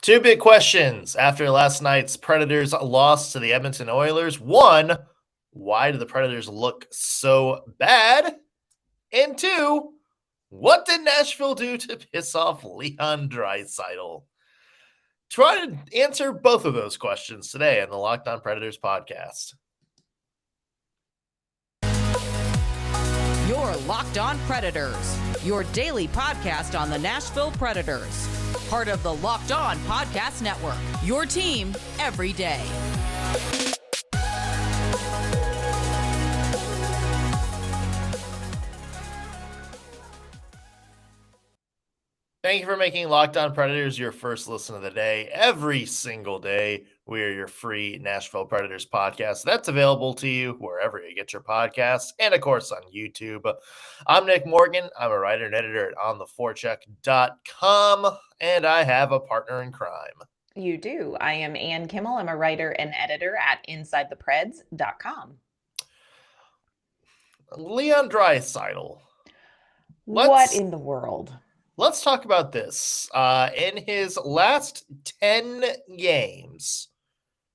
Two big questions after last night's Predators loss to the Edmonton Oilers. One, why do the Predators look so bad? And two, what did Nashville do to piss off Leon Draisaitl? Try to answer both of those questions today on the Locked On Predators podcast. You're Locked On Predators, your daily podcast on the Nashville Predators. Part of the Locked On Podcast Network, your team every day. Thank you for making Locked On Predators your first listen of the day. Every single day, we are your free Nashville Predators podcast. That's available to you wherever you get your podcasts and, of course, on YouTube. I'm Nick Morgan. I'm a writer and editor at ontheforecheck.com, and I have a partner in crime. You do. I am Ann Kimmel. I'm a writer and editor at InsideThePreds.com. Leon Draisaitl. What in the world? Let's talk about this. In his last 10 games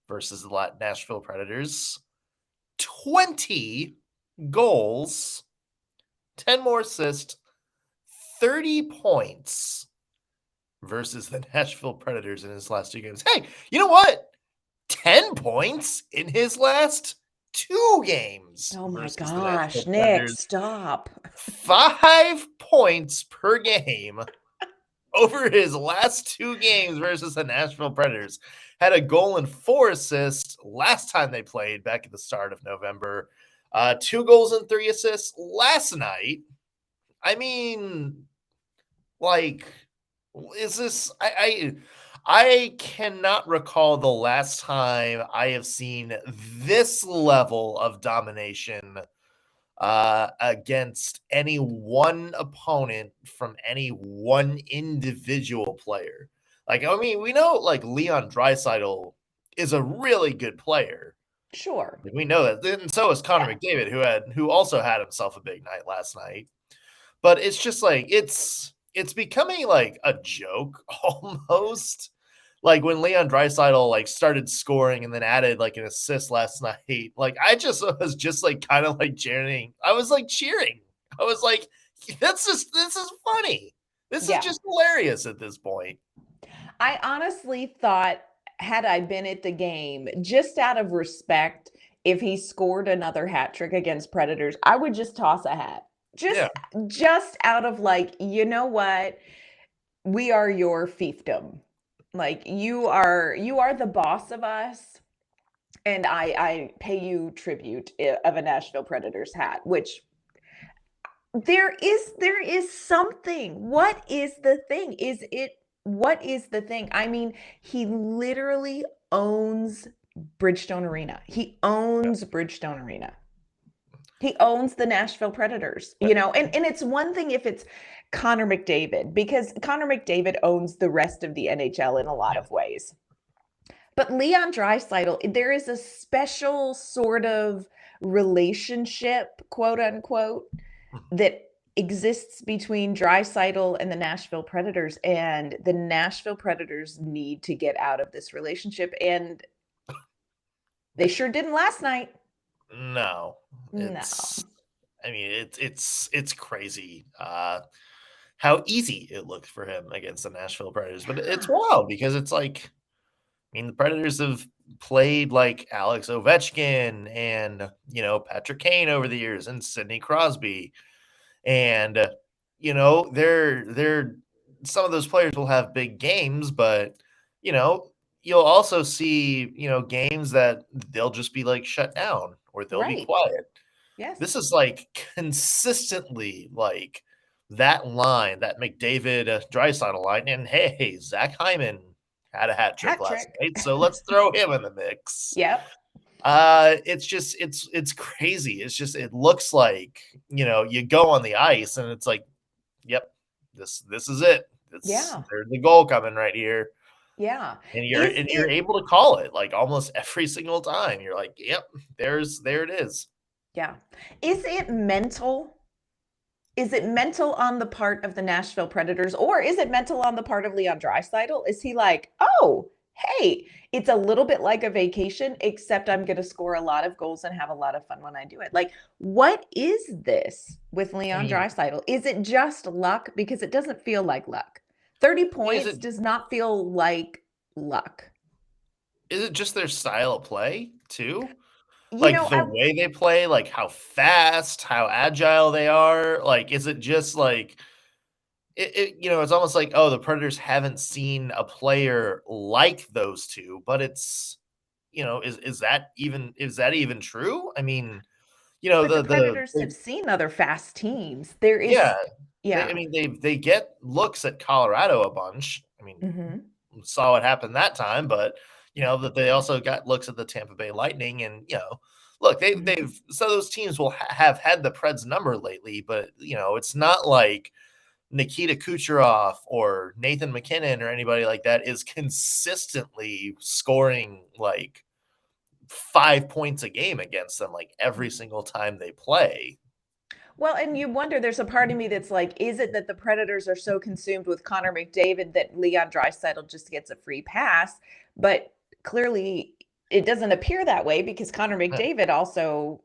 versus the Nashville Predators, 20 goals, 10 more assists, 30 points versus the Nashville Predators in his last two games. Hey, you know what? 10 points in his last two games. Oh my gosh, Nick, stop. 5 points per game over his last two games versus the Nashville Predators. Had a goal and 4 assists last time they played back at the start of November. 2 goals and 3 assists last night. I mean, like, is this... I cannot recall the last time I have seen this level of domination against any one opponent from any one individual player. Like, I mean, we know like Leon Draisaitl is a really good player. Sure. We know that. And so is Connor McDavid, who also had himself a big night last night. But it's just like it's becoming like a joke almost. Like when Leon Draisaitl like started scoring and then added like an assist last night, like I just was just like kind of like cheering. I was like cheering. I was like, this is funny. This is just hilarious at this point. I honestly thought, had I been at the game, just out of respect, if he scored another hat trick against Predators, I would just toss a hat. Just out of like, you know what? We are your fiefdom. Like you are the boss of us, and I pay you tribute of a Nashville Predators hat, which there is something. What is the thing? What is the thing? I mean, he literally owns Bridgestone Arena. He owns Bridgestone Arena. He owns the Nashville Predators, you know, and it's one thing if it's Connor McDavid, because Connor McDavid owns the rest of the NHL in a lot of ways. But Leon Draisaitl, there is a special sort of relationship, quote unquote, that exists between Draisaitl and the Nashville Predators, and the Nashville Predators need to get out of this relationship, and they sure didn't last night. No. I mean, it's crazy how easy it looked for him against the Nashville Predators. But it's wild because it's like, I mean, the Predators have played like Alex Ovechkin and, you know, Patrick Kane over the years and Sidney Crosby. And, you know, they're some of those players will have big games, but, you know, you'll also see, you know, games that they'll just be like shut down or they'll be quiet. Yes. This is like consistently like that line, that McDavid Draisaitl line. And hey, Zach Hyman had a hat trick last night, so let's throw him in the mix. Yep. It's just it's crazy. It's just it looks like, you know, you go on the ice and it's like, yep, this is it. There's the goal coming right here. Yeah. And you're able to call it like almost every single time. You're like, yep, there it is. Yeah. Is it mental? is it mental on the part of the Nashville Predators, or is it mental on the part of Leon Draisaitl? Is he like, oh, hey, it's a little bit like a vacation, except I'm going to score a lot of goals and have a lot of fun when I do it? Like, what is this with Leon Draisaitl? Is it just luck? Because it doesn't feel like luck. 30 points does not feel like luck. Is it just their style of play too? Way they play, like how fast, how agile they are? Like, is it just like it's almost like, oh, the Predators haven't seen a player like those two, but it's, is that even true? I mean, but the Predators have seen other fast teams. There is, I mean, they get looks at Colorado a bunch. I mean, saw what happened that time, but that they also got looks at the Tampa Bay Lightning, and look, they've so those teams will have had the Preds number lately, but it's not like Nikita Kucherov or Nathan McKinnon or anybody like that is consistently scoring like 5 points a game against them, like every single time they play. Well, and you wonder, there's a part of me that's like, is it that the Predators are so consumed with Connor McDavid that Leon Draisaitl just gets a free pass? But clearly it doesn't appear that way, because Connor McDavid also,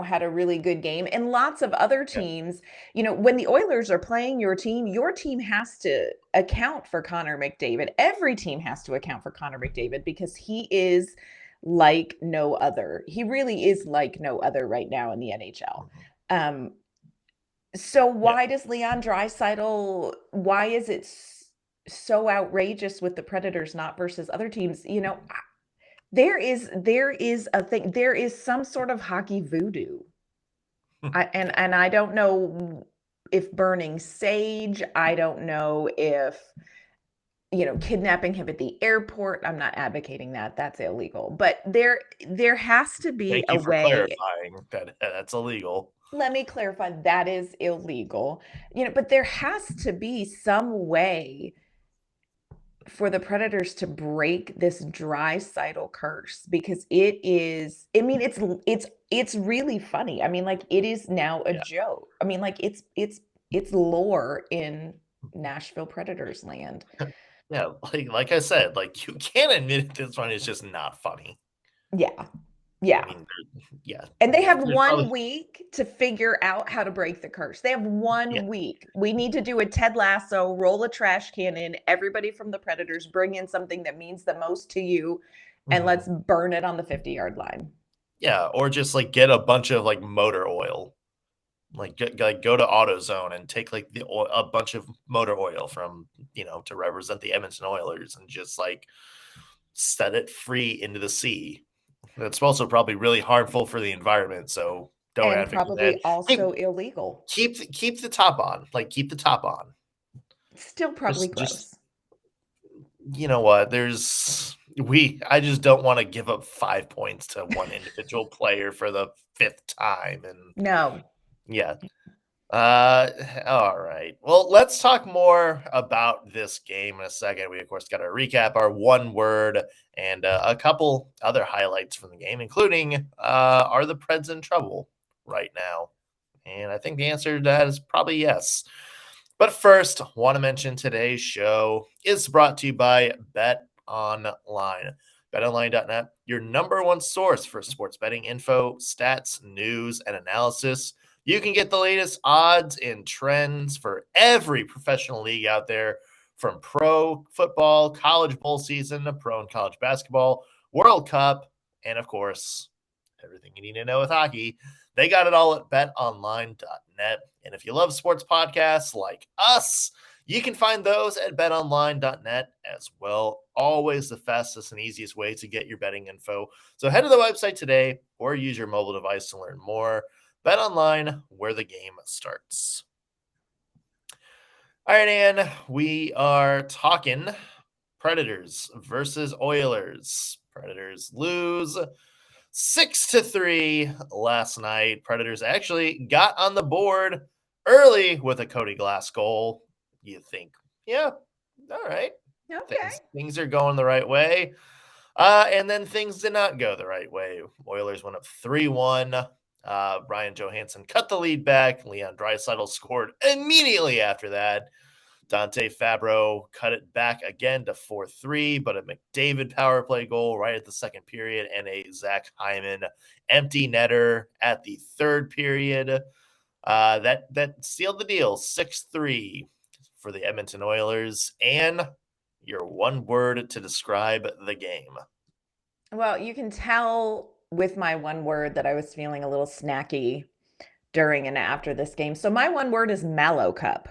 had a really good game. And lots of other teams, when the Oilers are playing your team has to account for Connor McDavid. Every team has to account for Connor McDavid, because he is like no other. He really is like no other right now in the NHL. So why does Leon Draisaitl, why is it so outrageous with the Predators, not versus other teams? There is a thing, there is some sort of hockey voodoo. And I don't know if burning sage, I don't know if, kidnapping him at the airport. I'm not advocating that. That's illegal. But there has to be a way. Clarifying that that's illegal. Let me clarify, that is illegal. But there has to be some way for the Predators to break this Draisaitl curse, because it is, I mean, it's really funny. I mean, like, it is now a joke. I mean, like, it's lore in Nashville Predators land. Yeah, like I said, like, you can't admit this one is just not funny. Yeah. I mean, And they have 1 week to figure out how to break the curse. They have 1 week. We need to do a Ted Lasso, roll a trash can in, everybody from the Predators, bring in something that means the most to you, and let's burn it on the 50-yard line. Yeah, or just like get a bunch of like motor oil. Like go to AutoZone and take like a bunch of motor oil from, to represent the Edmonton Oilers, and just like set it free into the sea. That's also probably really harmful for the environment, so don't advocate that. Probably also illegal. Keep the top on. Like, keep the top on. Still probably gross. You know what? I just don't want to give up 5 points to one individual player for the 5th time. And no. Yeah. All right. Well, let's talk more about this game in a second. We, of course, got to recap our one word and a couple other highlights from the game, including are the Preds in trouble right now? And I think the answer to that is probably yes. But first, I want to mention today's show is brought to you by Bet Online. BetOnline.net, your number one source for sports betting info, stats, news, and analysis. You can get the latest odds and trends for every professional league out there, from pro football, college bowl season, to pro and college basketball, World Cup, and of course, everything you need to know with hockey. They got it all at betonline.net. And if you love sports podcasts like us, you can find those at betonline.net as well. Always the fastest and easiest way to get your betting info. So head to the website today or use your mobile device to learn more. BetOnline, where the game starts. All right, Ann, we are talking Predators versus Oilers. Predators lose 6-3 last night. Predators actually got on the board early with a Cody Glass goal. You think, yeah, all right. Okay. Things are going the right way. And then things did not go the right way. Oilers went up 3-1. Ryan Johansson cut the lead back. Leon Draisaitl scored immediately after that. Dante Fabbro cut it back again to 4-3, but a McDavid power play goal right at the second period and a Zach Hyman empty netter at the third period. That sealed the deal, 6-3 for the Edmonton Oilers. And your one word to describe the game. Well, you can tell with my one word that I was feeling a little snacky during and after this game. So my one word is Mallow Cup.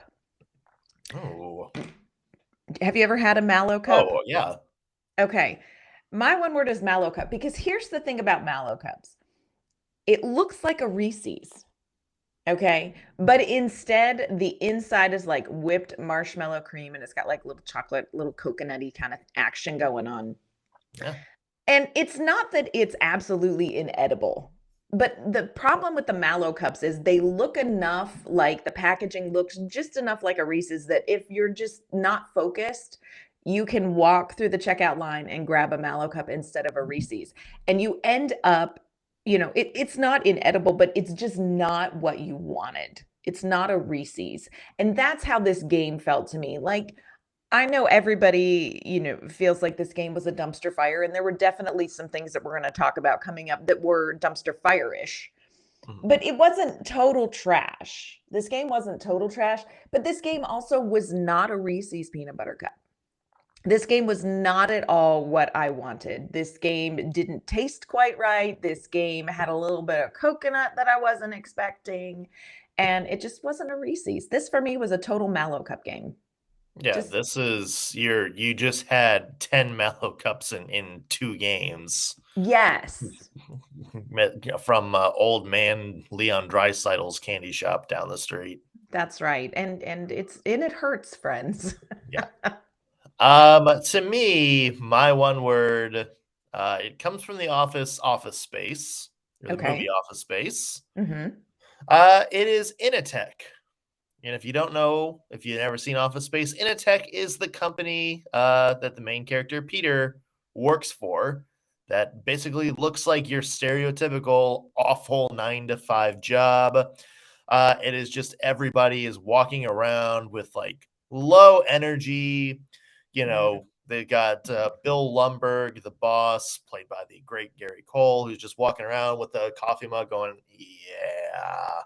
Oh. Have you ever had a Mallow Cup? Oh, yeah. Okay. My one word is Mallow Cup because here's the thing about Mallow Cups. It looks like a Reese's. Okay. But instead, the inside is like whipped marshmallow cream and it's got like little chocolate, little coconutty kind of action going on. Yeah. And it's not that it's absolutely inedible, but the problem with the Mallow Cups is they look enough like the packaging looks just enough like a Reese's that if you're just not focused, you can walk through the checkout line and grab a Mallow Cup instead of a Reese's. And you end up, it's not inedible, but it's just not what you wanted. It's not a Reese's. And that's how this game felt to me. Like, I know everybody, feels like this game was a dumpster fire, and there were definitely some things that we're going to talk about coming up that were dumpster fire-ish. But it wasn't total trash. This game wasn't total trash, but this game also was not a Reese's peanut butter cup. This game was not at all what I wanted. This game didn't taste quite right. This game had a little bit of coconut that I wasn't expecting, and it just wasn't a Reese's. This, for me, was a total Mallow Cup game. Yeah, this is you just had 10 Mallow Cups in 2 games. Yes. From old man Leon Draisaitl's candy shop down the street. That's right. And it hurts, friends. Yeah. To me, my one word, it comes from the Office Space, or the movie Office Space. Mm-hmm. It is Initech. And if you don't know, if you've never seen Office Space, Initech is the company that the main character, Peter, works for that basically looks like your stereotypical awful 9-to-5 job. It is just everybody is walking around with like low energy. They got Bill Lumberg, the boss, played by the great Gary Cole, who's just walking around with a coffee mug going, yeah.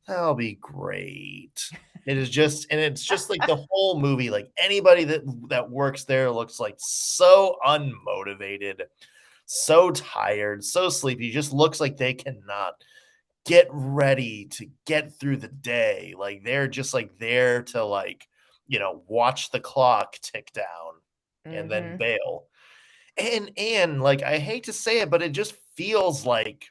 That'll be great. It's just like the whole movie, like anybody that works there looks like so unmotivated, so tired, so sleepy, just looks like they cannot get ready to get through the day. Like they're just like there to like, watch the clock tick down and then bail. And like I hate to say it, but it just feels like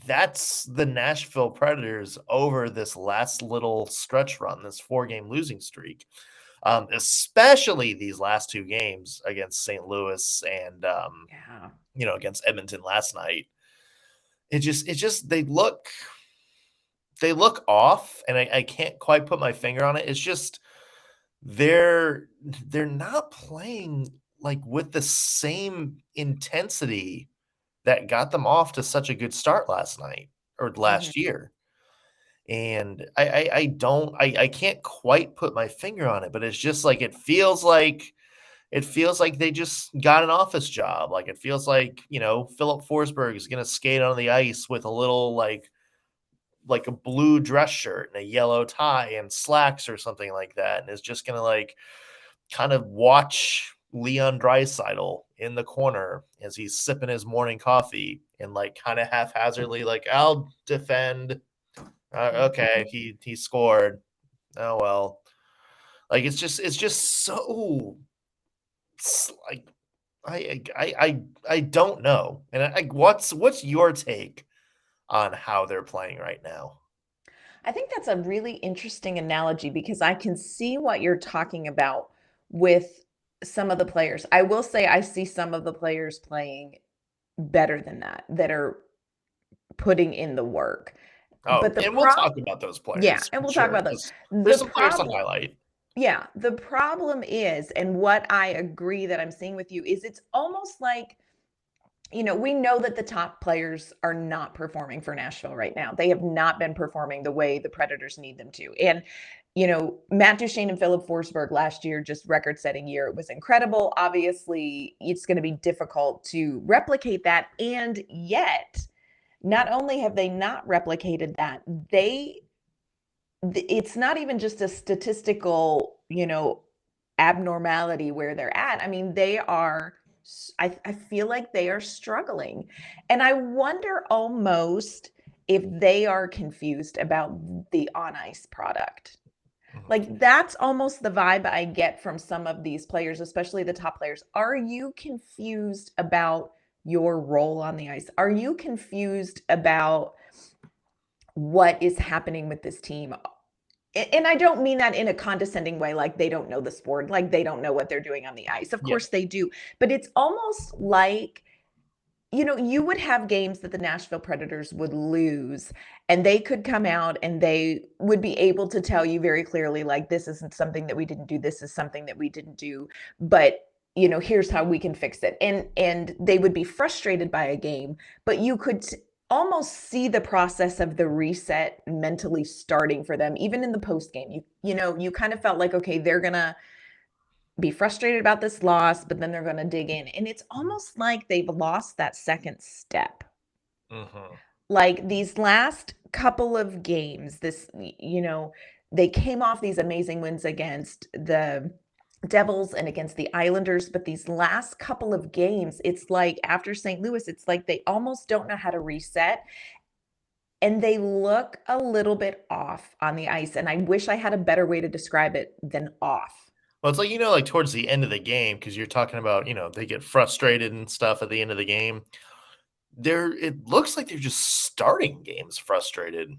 that's the Nashville Predators over this last little stretch run, this 4-game losing streak, especially these last 2 games against St. Louis and, against Edmonton last night. It's just they look off, and I can't quite put my finger on it. It's just they're not playing like with the same intensity that got them off to such a good start last night or last year. And I can't quite put my finger on it, but it's just like it feels like they just got an office job. Like it feels like, Philip Forsberg is gonna skate on the ice with a little like a blue dress shirt and a yellow tie and slacks or something like that. And is just gonna like kind of watch Leon Draisaitl in the corner as he's sipping his morning coffee and like kind of haphazardly like, I'll defend. Okay, he scored. Oh well. Like it's just so like I don't know. And what's your take on how they're playing right now? I think that's a really interesting analogy because I can see what you're talking about with some of the players. I will say I see some of the players playing better than that are putting in the work. Oh, but we'll talk about those players. Yeah, and we'll talk about those. There's some players to highlight. Yeah, the problem is, and what I agree that I'm seeing with you is it's almost like we know that the top players are not performing for Nashville right now. They have not been performing the way the Predators need them to. And, Matt Duchene and Philip Forsberg last year, just record-setting year. It was incredible. Obviously, it's going to be difficult to replicate that. And yet, not only have they not replicated that, it's not even just a statistical, abnormality where they're at. I mean, I feel like they are struggling. And I wonder almost if they are confused about the on ice product. Like, that's almost the vibe I get from some of these players, especially the top players. Are you confused about your role on the ice? Are you confused about what is happening with this team? And I don't mean that in a condescending way, like they don't know the sport, like they don't know what they're doing on the ice. Of course they do. But it's almost like, you would have games that the Nashville Predators would lose, and they could come out and they would be able to tell you very clearly, like, this isn't something that we didn't do. This is something that we didn't do. But, here's how we can fix it. And they would be frustrated by a game, but you could almost see the process of the reset mentally starting for them, even in the post game. You kind of felt like, okay, they're going to be frustrated about this loss, but then they're going to dig in. And it's almost like they've lost that second step. Like these last couple of games, they came off these amazing wins against the Devils and against the Islanders, but these last couple of games, it's like after St. Louis, it's like they almost don't know how to reset, and they look a little bit off on the ice. And I wish I had a better way to describe it than off. Well, it's like, like towards the end of the game, because you're talking about, they get frustrated and stuff at the end of the game. It looks like they're just starting games frustrated.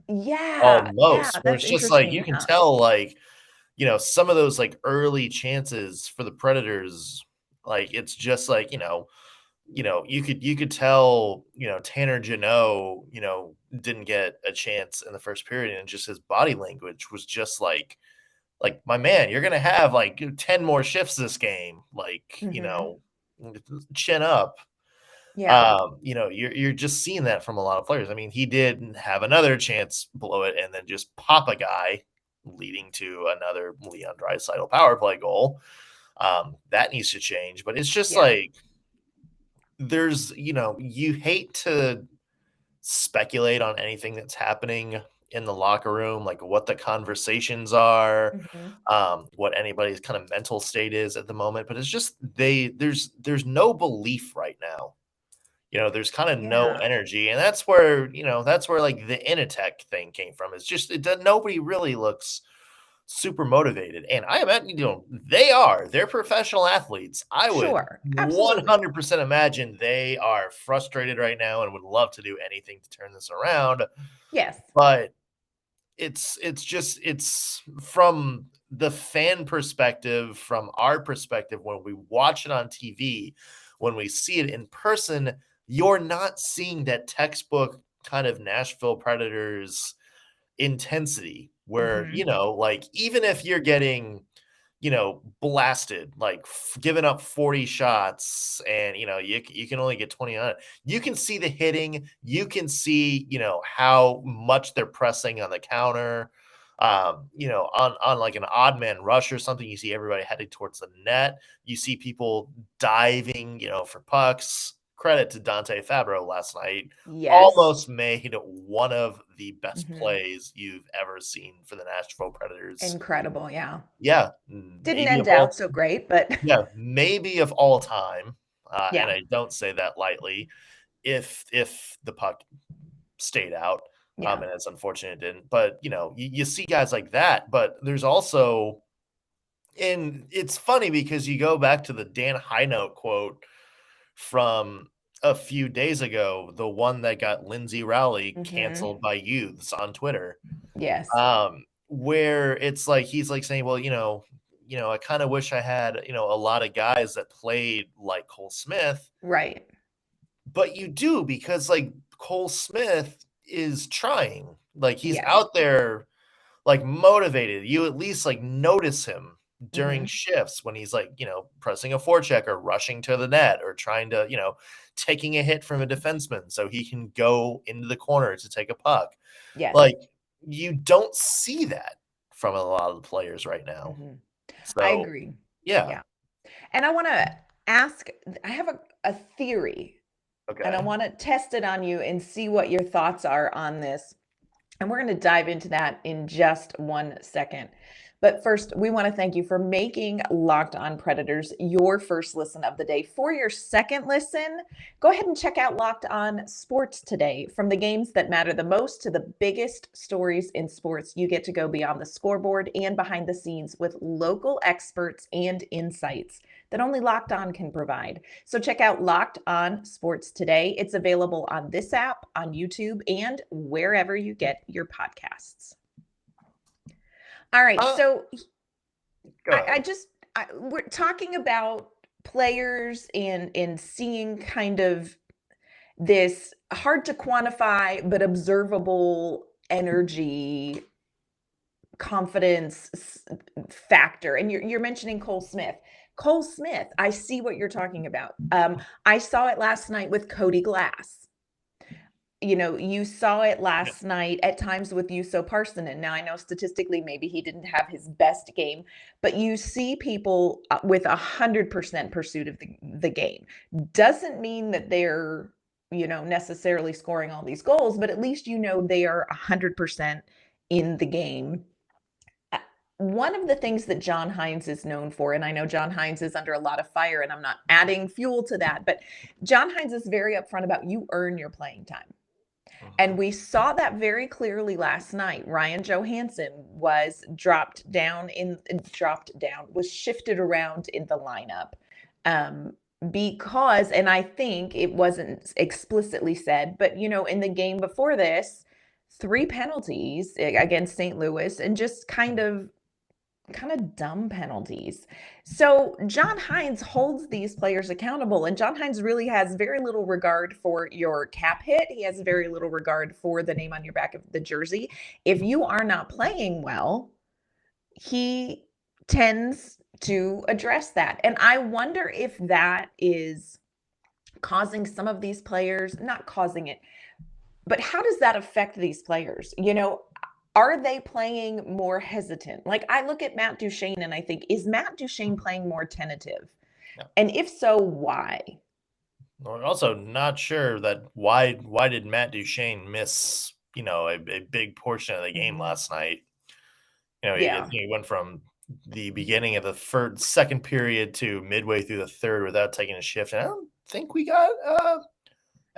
Yeah. Almost. Yeah, Where it's just like, you can tell, like, some of those like early chances for the Predators, like it's just like, you could tell, Tanner Jeannot, didn't get a chance in the first period, and just his body language was just like, my man, you're gonna have like 10 more shifts this game. Like, chin up. Yeah. You're just seeing that from a lot of players. I mean, he did have another chance below it and then just pop a guy, leading to another Leon Draisaitl power play goal. That needs to change, but it's just like there's, you hate to speculate on anything that's happening in the locker room, like what the conversations are, what anybody's kind of mental state is at the moment. But it's just there's no belief right now. There's kind of no energy, and that's where like the Initech thing came from. It's just nobody really looks super motivated, and I imagine they're professional athletes. I would 100% imagine they are frustrated right now and would love to do anything to turn this around. Yes, but it's from the fan perspective, from our perspective, when we watch it on TV, when we see it in person, you're not seeing that textbook kind of Nashville Predators intensity where, like, even if you're getting, blasted, like giving up 40 shots and, you can only get 20 on it. You can see the hitting. You can see, how much they're pressing on the counter. On like an odd man rush or something, you see everybody heading towards the net. You see people diving, for pucks. Credit to Dante Fabbro last night. Almost made one of the best plays you've ever seen for the Nashville Predators. Incredible, yeah. Yeah. Didn't end out so great, but yeah, maybe of all time. And I don't say that lightly. If the puck stayed out, and it's unfortunate it didn't. But you see guys like that. But there's also, and it's funny because you go back to the Dan Highnote quote from a few days ago, the one that got Lindsay Rowley canceled by youths on Twitter. Yes. Where it's like, he's like saying, well, I kind of wish I had, a lot of guys that played like Cole Smith. Right. But you do, because like Cole Smith is trying, like he's out there, like motivated. You at least like notice him, during shifts when he's like, pressing a forecheck or rushing to the net or trying to, taking a hit from a defenseman so he can go into the corner to take a puck. Yes. Like, you don't see that from a lot of the players right now. So, I agree. Yeah. And I want to ask, I have a theory. Okay. And I want to test it on you and see what your thoughts are on this. And we're going to dive into that in just 1 second. But first, we want to thank you for making Locked On Predators your first listen of the day. For your second listen, go ahead and check out Locked On Sports Today. From the games that matter the most to the biggest stories in sports, you get to go beyond the scoreboard and behind the scenes with local experts and insights that only Locked On can provide. So check out Locked On Sports Today. It's available on this app, on YouTube, and wherever you get your podcasts. All right, so we're talking about players and seeing kind of this hard to quantify but observable energy, confidence factor. And you're mentioning Cole Smith. Cole Smith, I see what you're talking about. I saw it last night with Cody Glass. You saw it last night at times with Juuso Parssinen. Now, I know statistically maybe he didn't have his best game, but you see people with 100% pursuit of the game. Doesn't mean that they're, necessarily scoring all these goals, but at least they are 100% in the game. One of the things that John Hynes is known for, and I know John Hynes is under a lot of fire, and I'm not adding fuel to that, but John Hynes is very upfront about you earn your playing time. And we saw that very clearly last night. Ryan Johansson was was shifted around in the lineup because, and I think it wasn't explicitly said, but in the game before this, 3 penalties against St. Louis and just kind of dumb penalties. So John Hynes holds these players accountable, and John Hynes really has very little regard for your cap hit. He has very little regard for the name on your back of the jersey. If you are not playing well, he tends to address that. And I wonder if that is causing some of these players, not causing it, but how does that affect these players? Are they playing more hesitant? Like, I look at Matt Duchene and I think, is Matt Duchene playing more tentative? Yeah. And if so, why? We're also not sure that why did Matt Duchene miss, a big portion of the game last night? He went from the beginning of the second period to midway through the third without taking a shift. And I don't think we got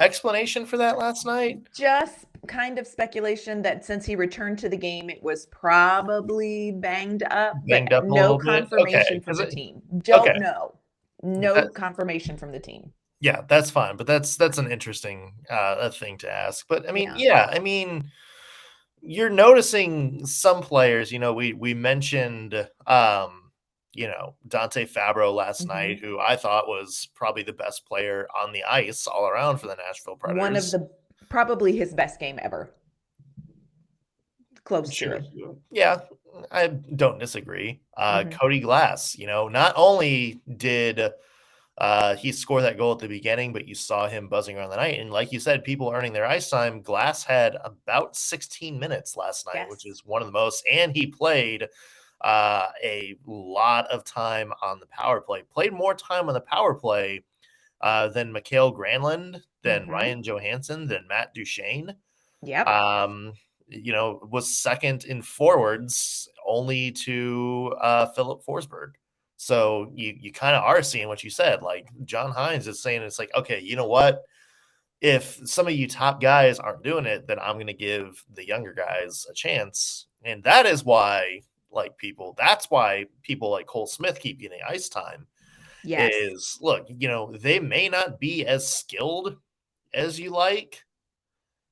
explanation for that last night. Just kind of speculation that since he returned to the game, it was probably banged up, but no confirmation from the team. Don't know. No confirmation from the team. Yeah, that's fine, but that's an interesting thing to ask. But I mean, you're noticing some players. We mentioned Dante Fabbro last night, who I thought was probably the best player on the ice all around for the Nashville Predators. Probably his best game ever. Close to it. Yeah, I don't disagree. Cody Glass, not only did he score that goal at the beginning, but you saw him buzzing around the night. And like you said, people earning their ice time. Glass had about 16 minutes last night, which is one of the most. And he played a lot of time on the power play. Played more time on the power play than Mikael Granlund, than Ryan Johansson, than Matt Duchene. Yep. Was second in forwards only to Philip Forsberg. So you kind of are seeing what you said. Like, John Hynes is saying, it's like, okay, you know what? If some of you top guys aren't doing it, then I'm going to give the younger guys a chance. And that is why, that's why people like Cole Smith keep getting ice time. Yes. Is, look, they may not be as skilled as you like.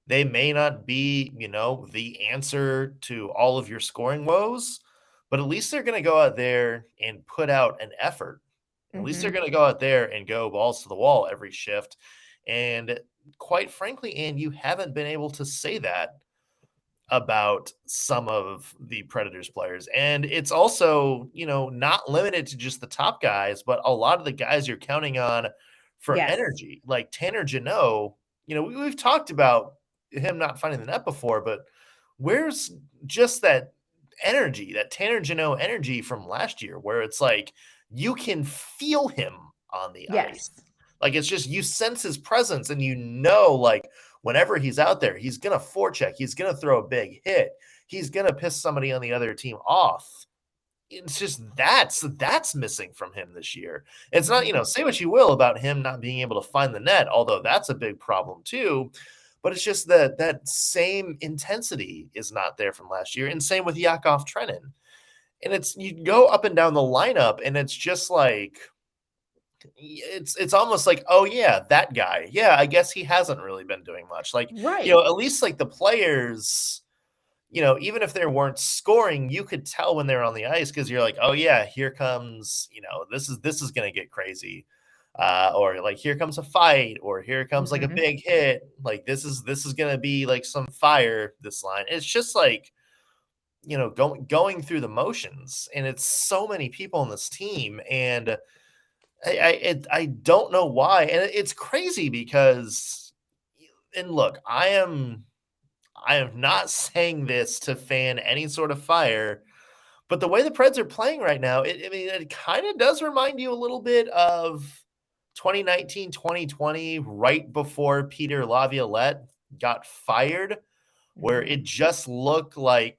They may not be, the answer to all of your scoring woes, but at least they're going to go out there and put out an effort. At least they're going to go out there and go balls to the wall every shift. And quite frankly, Ann, you haven't been able to say that about some of the Predators players. And it's also, not limited to just the top guys, but a lot of the guys you're counting on for Yes. energy, like Tanner Jeannot. We've talked about him not finding the net before, but where's just that energy, that Tanner Jeannot energy from last year, where it's like you can feel him on the ice. Like, it's just, you sense his presence and like, whenever he's out there, he's going to forecheck. He's going to throw a big hit. He's going to piss somebody on the other team off. It's just that's missing from him this year. It's not, say what you will about him not being able to find the net, although that's a big problem too. But it's just that same intensity is not there from last year. And same with Yakov Trenin. And you go up and down the lineup, and it's just like, it's almost like, oh yeah, that guy. Yeah, I guess he hasn't really been doing much. Like, right. At least like the players, even if they weren't scoring, you could tell when they're on the ice, because you're like, oh yeah, here comes, this is gonna get crazy. Or like, here comes a fight, or here comes like a big hit. Like, this is gonna be like some fire, this line. It's just like, going through the motions, and it's so many people on this team, and I don't know why. And it's crazy because, and look, I am not saying this to fan any sort of fire, but the way the Preds are playing right now, it kind of does remind you a little bit of 2019, 2020, right before Peter Laviolette got fired, where it just looked like,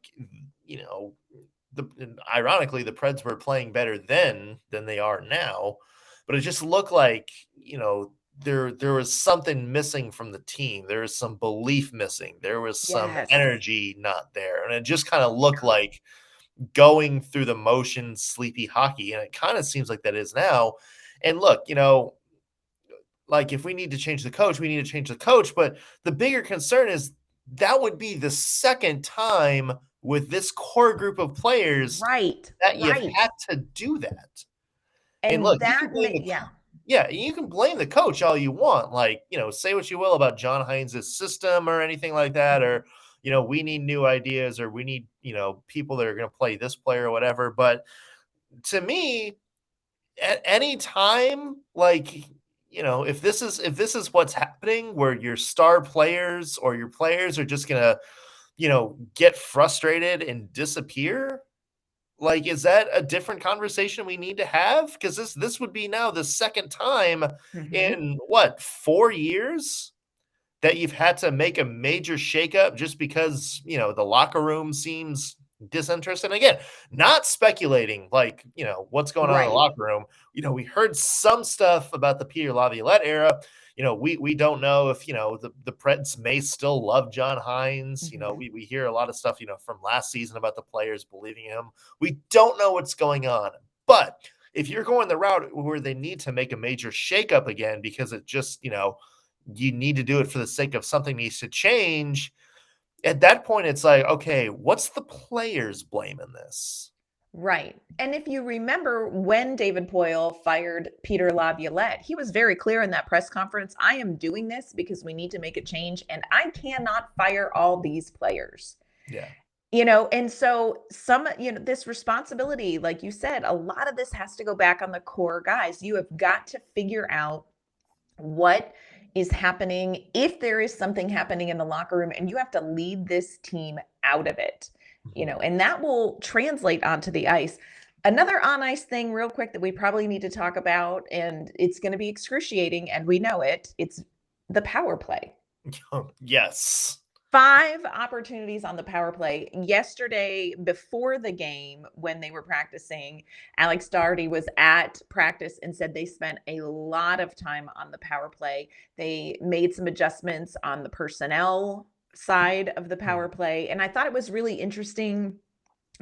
ironically, the Preds were playing better then than they are now. But it just looked like, there was something missing from the team. There was some belief missing. There was some energy not there. And it just kind of looked like going through the motions, sleepy hockey. And it kind of seems like that is now. And look, like, if we need to change the coach, we need to change the coach. But the bigger concern is that would be the second time with this core group of players that you've had to do that. And look, you can blame the coach all you want. Like, say what you will about John Hines' system or anything like that, or, we need new ideas, or we need, people that are going to play this player or whatever. But to me, at any time, like, if this is what's happening, where your star players or your players are just going to, get frustrated and disappear, like, is that a different conversation we need to have? Because this would be now the second time in 4 years that you've had to make a major shakeup just because, the locker room seems disinterested. And again, not speculating, like, what's going on in the locker room. We heard some stuff about the Peter Laviolette era. We don't know if, the Preds may still love John Hines. We hear a lot of stuff, from last season about the players believing him. We don't know what's going on. But if you're going the route where they need to make a major shakeup again, because it just, you need to do it for the sake of something needs to change, at that point, it's like, okay, what's the players' blame in this? Right. And if you remember when David Poile fired Peter Laviolette, he was very clear in that press conference, I am doing this because we need to make a change, and I cannot fire all these players. Yeah. And so this responsibility, like you said, a lot of this has to go back on the core guys. You have got to figure out what is happening, if there is something happening in the locker room, and you have to lead this team out of it. And that will translate onto the ice. Another on ice thing real quick that we probably need to talk about, and it's going to be excruciating, and we know it, it's the power play. Yes. 5 opportunities on the power play. Yesterday, before the game, when they were practicing, Alex Daugherty was at practice and said they spent a lot of time on the power play. They made some adjustments on the personnel side of the power play. And I thought it was really interesting.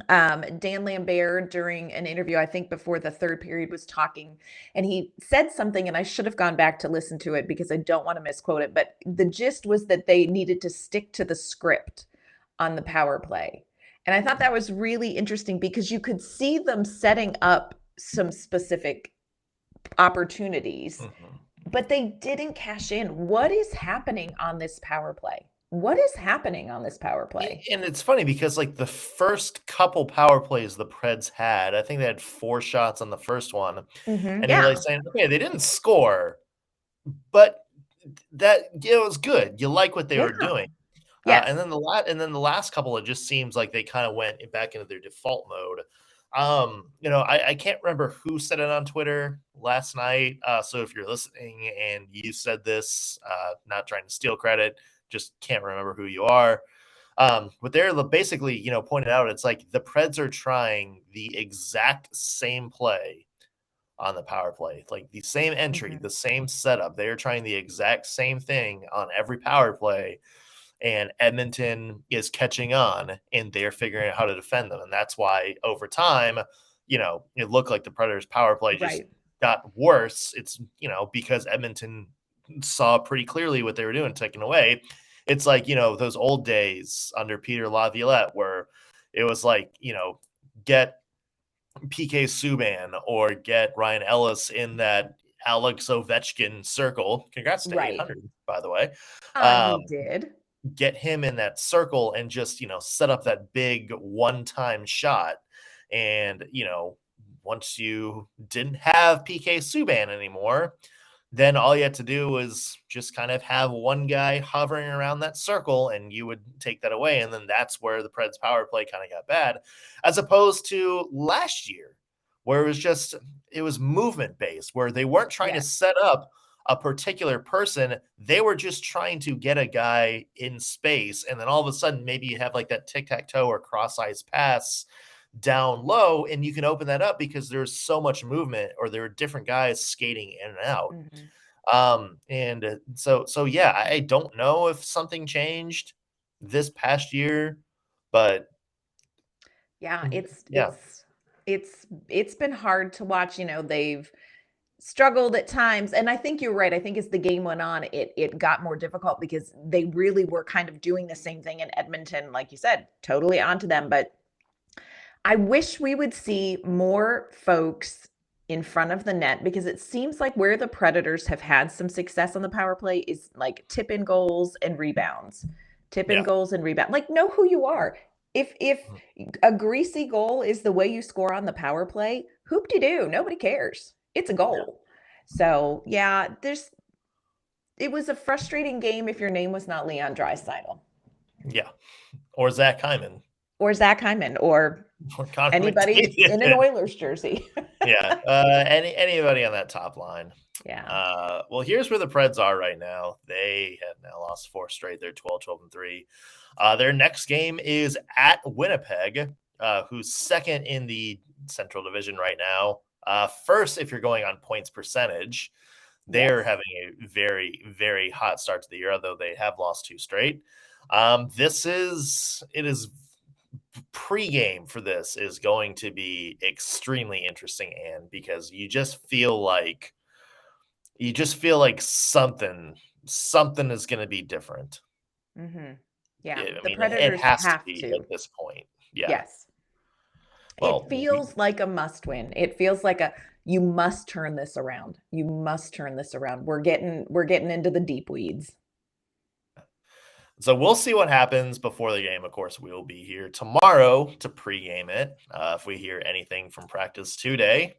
Dan Lambert, during an interview, I think before the third period, was talking, and he said something, and I should have gone back to listen to it because I don't want to misquote it, but the gist was that they needed to stick to the script on the power play. And I thought that was really interesting because you could see them setting up some specific opportunities, but they didn't cash in. What is happening on this power play? what is happening on this power play? And it's funny because, like, the first couple power plays the Preds had, I think they had 4 shots on the first one, and you're, like, Yeah. saying, "Okay, they didn't score, but that it was good." You like what they were Yeah. doing. Yes. And then the last couple, it just seems like they kinda went back into their default mode. I can't remember who said it on Twitter last night, so if you're listening and you said this, not trying to steal credit, just can't remember who you are. But they're basically, pointed out, it's like the Preds are trying the exact same play on the power play, like the same entry, the same setup. They're trying the exact same thing on every power play, and Edmonton is catching on, and they're figuring out how to defend them. And that's why over time, it looked like the Predators power play just Right. got worse. It's, because Edmonton saw pretty clearly what they were doing, taking away. It's like, those old days under Peter Laviolette where it was like, get PK Subban or get Ryan Ellis in that Alex Ovechkin circle. Congrats to Right. 800, by the way. He did. Get him in that circle and just, set up that big one-time shot. And, once you didn't have PK Subban anymore, then all you had to do was just kind of have one guy hovering around that circle and you would take that away. And then that's where the Preds power play kind of got bad, as opposed to last year, where it was movement based, where they weren't trying to set up a particular person. They were just trying to get a guy in space. And then all of a sudden, maybe you have like that tic-tac-toe or cross-ice pass down low, and you can open that up because there's so much movement, or there are different guys skating in and out. So yeah, I don't know if something changed this past year, but Yeah, yeah, it's been hard to watch. They've struggled at times, and I think you're right. I think as the game went on, it got more difficult because they really were kind of doing the same thing in Edmonton, like you said, totally onto them. But I wish we would see more folks in front of the net, because it seems like where the Predators have had some success on the power play is like tip in goals and rebounds. Tip in yeah. goals and rebound. Like, know who you are. If a greasy goal is the way you score on the power play, hoop-de-doo, nobody cares. It's a goal. So, yeah, it was a frustrating game if your name was not Leon Draisaitl. Yeah. Or Zach Hyman. Or Zach Hyman, or anybody in an Oilers jersey. Yeah. Anybody on that top line. Yeah. Well, here's where the Preds are right now. They have now lost 4 straight. They're 12-12-3. Their next game is at Winnipeg, who's second in the Central Division right now. First, if you're going on points percentage, they're having a very, very hot start to the year, although they have lost 2 straight. It is pregame for this is going to be extremely interesting, Anne, because you just feel like something is going to be different. Yeah, I the mean, it Predators has to have be to. at this point. Yeah. Yes. Well, It feels like a must win. It feels like you must turn this around. You must turn this around. We're getting into the deep weeds. So we'll see what happens before the game. Of course, we will be here tomorrow to pregame it. If we hear anything from practice today,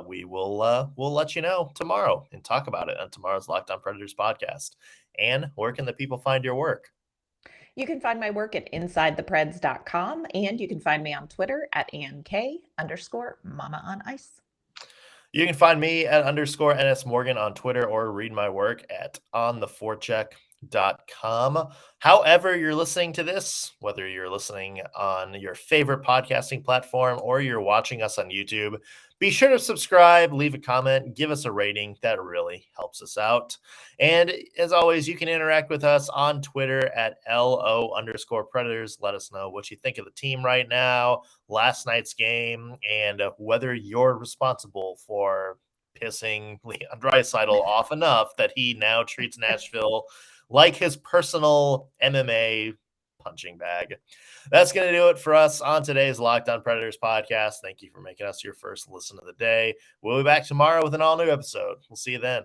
we'll let you know tomorrow and talk about it on tomorrow's Locked On Predators podcast. And where can the people find your work? You can find my work at InsideThePreds.com, and you can find me on Twitter at AnnK_Mama on Ice. You can find me at _NS Morgan on Twitter, or read my work at ontheforecheck.com. However you're listening to this, whether you're listening on your favorite podcasting platform or you're watching us on YouTube, be sure to subscribe, leave a comment, give us a rating. That really helps us out. And as always, you can interact with us on Twitter at LO_Predators. Let us know what you think of the team right now, last night's game, and whether you're responsible for pissing Leon Draisaitl off enough that he now treats Nashville like his personal MMA punching bag. That's going to do it for us on today's Locked On Predators podcast. Thank you for making us your first listen of the day. We'll be back tomorrow with an all-new episode. We'll see you then.